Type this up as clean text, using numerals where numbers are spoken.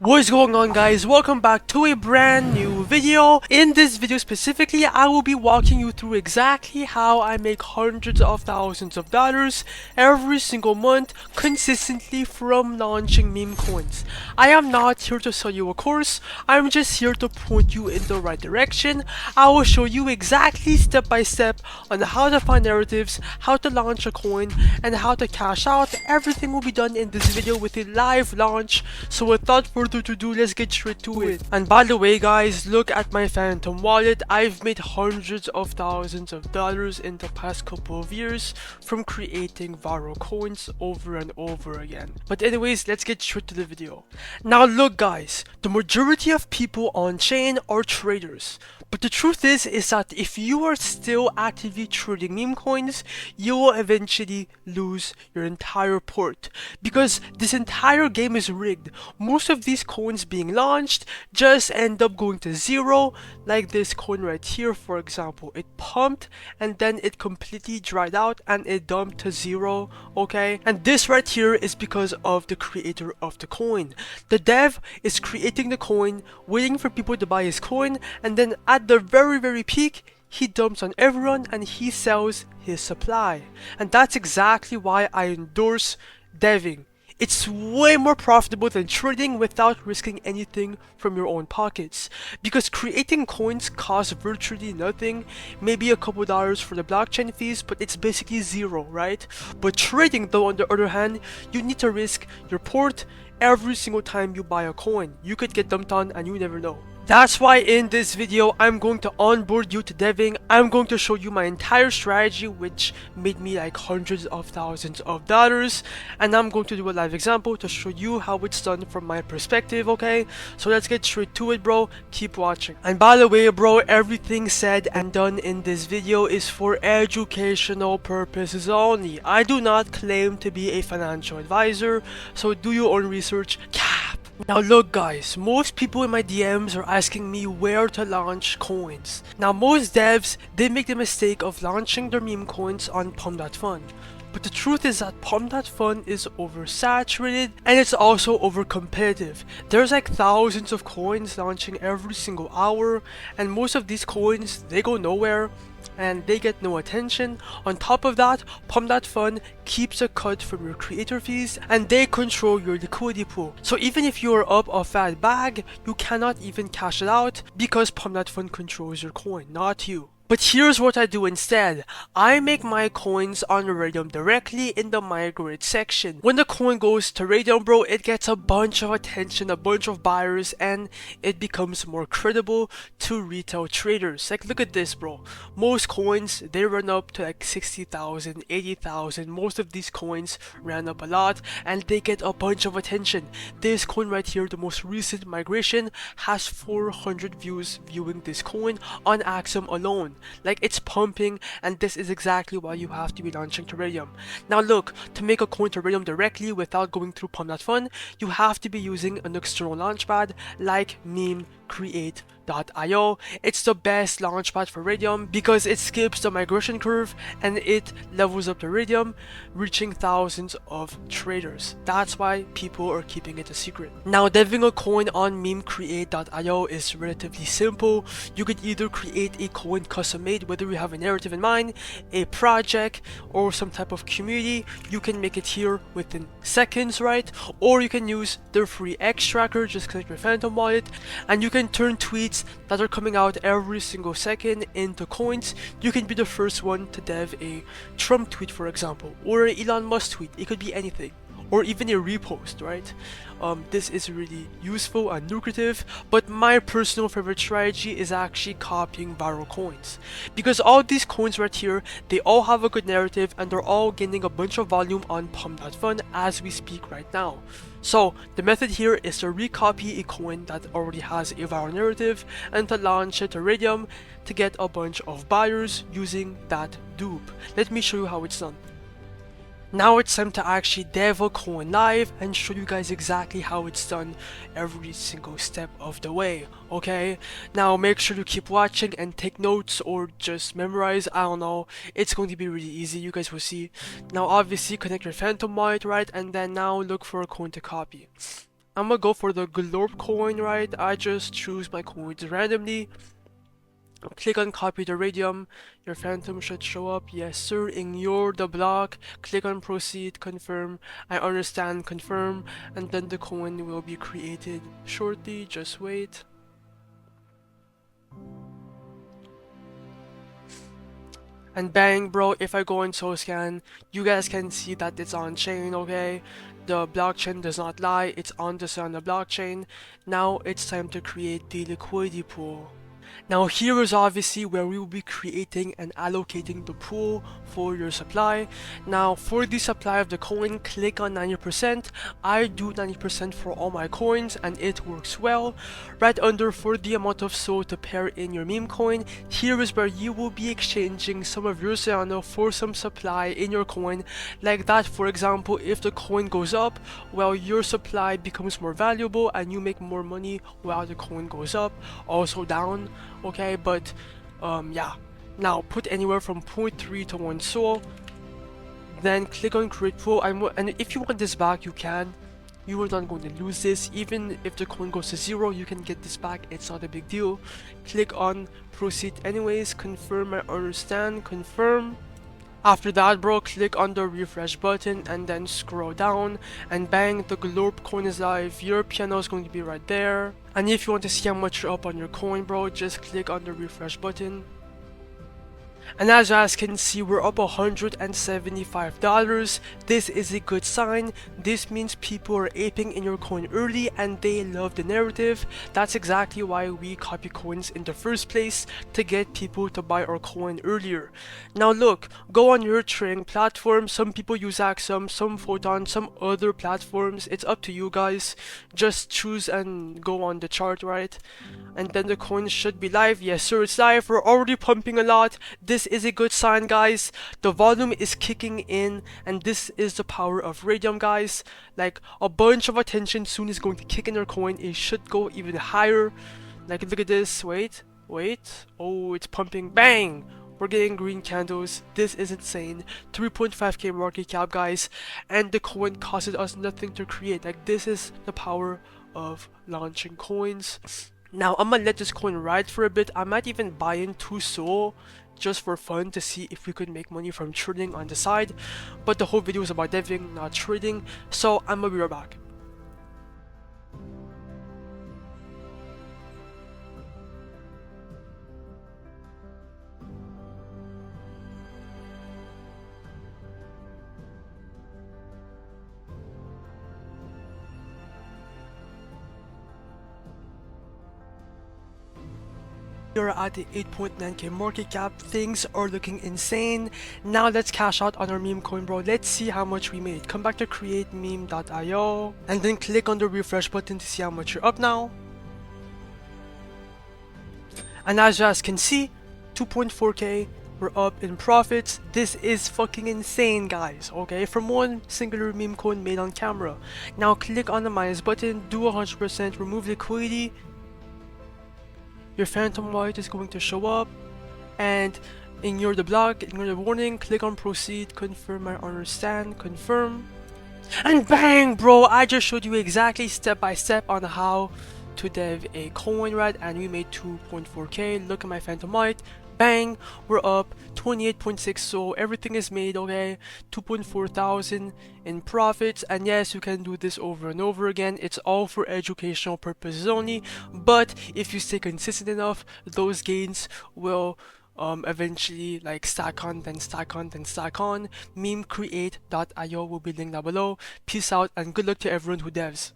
What's going on, guys? Welcome back to a brand new video. In this video specifically, I will be walking you through exactly how I make hundreds of thousands of dollars every single month consistently from launching meme coins. I am not here to sell you a course, I'm just here to point you in the right direction. I will show you exactly step by step on how to find narratives, how to launch a coin, and how to cash out. Everything will be done in this video with a live launch. So without further ado, let's get straight to it. And by the way, guys, look at my Phantom wallet. I've made hundreds of thousands of dollars in the past couple of years from creating viral coins over and over again. But anyways, let's get straight to the video. Now look, guys, the majority of people on chain are traders. But the truth is that if you are still actively trading meme coins, you will eventually lose your entire port, because this entire game is rigged. Most of these coins being launched just end up going to zero, like this coin right here, for example. It pumped and then it completely dried out and it dumped to zero, okay? And this right here is because of the creator of the coin. The dev is creating the coin, waiting for people to buy his coin, and then at the very peak, he dumps on everyone and he sells his supply. And that's exactly why I endorse deving. It's way more profitable than trading without risking anything from your own pockets, because creating coins costs virtually nothing, maybe a couple dollars for the blockchain fees, but it's basically zero, right? But trading, though, on the other hand, you need to risk your port every single time you buy a coin. You could get dumped on and you never know. That's why in this video, I'm going to onboard you to deving. I'm going to show you my entire strategy, which made me like hundreds of thousands of dollars. And I'm going to do a live example to show you how it's done from my perspective, okay? So let's get straight to it, bro. Keep watching. And by the way, bro, everything said and done in this video is for educational purposes only. I do not claim to be a financial advisor, so do your own research. Now look, guys, most people in my DMs are asking me where to launch coins. Now most devs, they make the mistake of launching their meme coins on Pump.Fun. But the truth is that Pump.Fun is oversaturated and it's also over competitive. There's like thousands of coins launching every single hour, and most of these coins, they go nowhere and they get no attention. On top of that, Pump.Fun keeps a cut from your creator fees and they control your liquidity pool. So even if you are up a fat bag, you cannot even cash it out because Pump.Fun controls your coin, not you. But here's what I do instead. I make my coins on Raydium directly in the migrate section. When the coin goes to Raydium, bro, it gets a bunch of attention, a bunch of buyers, and it becomes more credible to retail traders. Like, look at this, bro. Most coins, they run up to like 60,000, 80,000. Most of these coins ran up a lot and they get a bunch of attention. This coin right here, the most recent migration, has 400 views viewing this coin on Axiom alone. Like, it's pumping, and this is exactly why you have to be launching to Raydium. Now look, to make a coin to Raydium directly without going through Pump.Fun, you have to be using an external launchpad like Memecoin.io. It's the best launchpad for Raydium because it skips the migration curve and it levels up the Raydium, reaching thousands of traders. That's why people are keeping it a secret. Now, deving a coin on Memecoin.io is relatively simple. You could either create a coin custom made, whether you have a narrative in mind, a project, or some type of community. You can make it here within seconds, right? Or you can use their free X tracker, just connect your Phantom wallet, and you can turn tweets that are coming out every single second into coins. You can be the first one to dev a Trump tweet, for example, or an Elon Musk tweet. It could be anything, or even a repost, right? This is really useful and lucrative, but my personal favorite strategy is actually copying viral coins, because all these coins right here, they all have a good narrative and they're all gaining a bunch of volume on Pump.Fun as we speak right now. So the method here is to recopy a coin that already has a viral narrative and to launch it to Raydium to get a bunch of buyers using that dupe. Let me show you how it's done. Now it's time to actually dev a coin live and show you guys exactly how it's done every single step of the way, okay? Now make sure to keep watching and take notes or just memorize, I don't know. It's going to be really easy, you guys will see. Now obviously connect your Phantom wallet, right? And then now look for a coin to copy. I'm gonna go for the Glorp coin, right? I just choose my coins randomly. Click on copy the Raydium. Your phantom should show up. Yes, sir. Ignore the block. Click on proceed, confirm. I understand, confirm. And then the coin will be created shortly. Just wait. And bang, bro, if I go in SoScan, you guys can see that it's on chain, okay? The blockchain does not lie, it's on the Solana blockchain. Now it's time to create the liquidity pool. Now here is obviously where we will be creating and allocating the pool for your supply. Now for the supply of the coin, click on 90%. I do 90% for all my coins and it works well. Right under for the amount of SOL to pair in your meme coin, here is where you will be exchanging some of your Solana for some supply in your coin. Like that, for example, if the coin goes up, well, your supply becomes more valuable and you make more money while the coin goes up. Also down, okay, but yeah. Now put anywhere from 0.3 to 1 SOL, then click on create pool, and if you want this back, you can. You are not going to lose this. Even if the coin goes to 0, you can get this back. It's not a big deal. Click on proceed anyways, confirm, I understand, confirm. After that, bro, click on the refresh button and then scroll down, and bang, the Glorp coin is live. Your piano is going to be right there. And if you want to see how much you're up on your coin, bro, just click on the refresh button. And as you guys can see, we're up $175. This is a good sign. This means people are aping in your coin early and they love the narrative. That's exactly why we copy coins in the first place, to get people to buy our coin earlier. Now look, go on your trading platform. Some people use Axum, some Photon, some other platforms. It's up to you guys. Just choose and go on the chart, right? And then the coin should be live. Yes sir, it's live. We're already pumping a lot. This is a good sign, guys. The volume is kicking in, and this is the power of Raydium, guys. Like, a bunch of attention soon is going to kick in our coin. It should go even higher. Like, look at this. Wait. Oh, it's pumping. Bang! We're getting green candles. This is insane. 3.5k market cap, guys, and the coin costed us nothing to create. Like, this is the power of launching coins. Now I'm gonna let this coin ride for a bit. I might even buy in 2 SOL just for fun to see if we could make money from trading on the side. But the whole video is about deving, not trading. So I'm gonna be right back. We're at the 8.9k market cap. Things are looking insane. Now let's cash out on our meme coin, bro. Let's see how much we made. Come back to create meme.io and then click on the refresh button to see how much you're up now. And as you guys can see, 2.4k, we're up in profits. This is fucking insane, guys, okay? From one singular meme coin made on camera. Now click on the minus button, do 100%, remove liquidity. Your phantom white is going to show up, and ignore the block, ignore the warning, click on proceed, confirm, I understand, confirm. And bang, bro, I just showed you exactly step by step on how to dev a coin, right? And we made 2.4k. Look at my phantom white. Bang, we're up 28.6, so everything is made, okay? 2.4 thousand in profits, and yes, you can do this over and over again. It's all for educational purposes only, but if you stay consistent enough, those gains will eventually like stack on, then stack on, then stack on. Memecreate.io will be linked down below. Peace out and good luck to everyone who devs.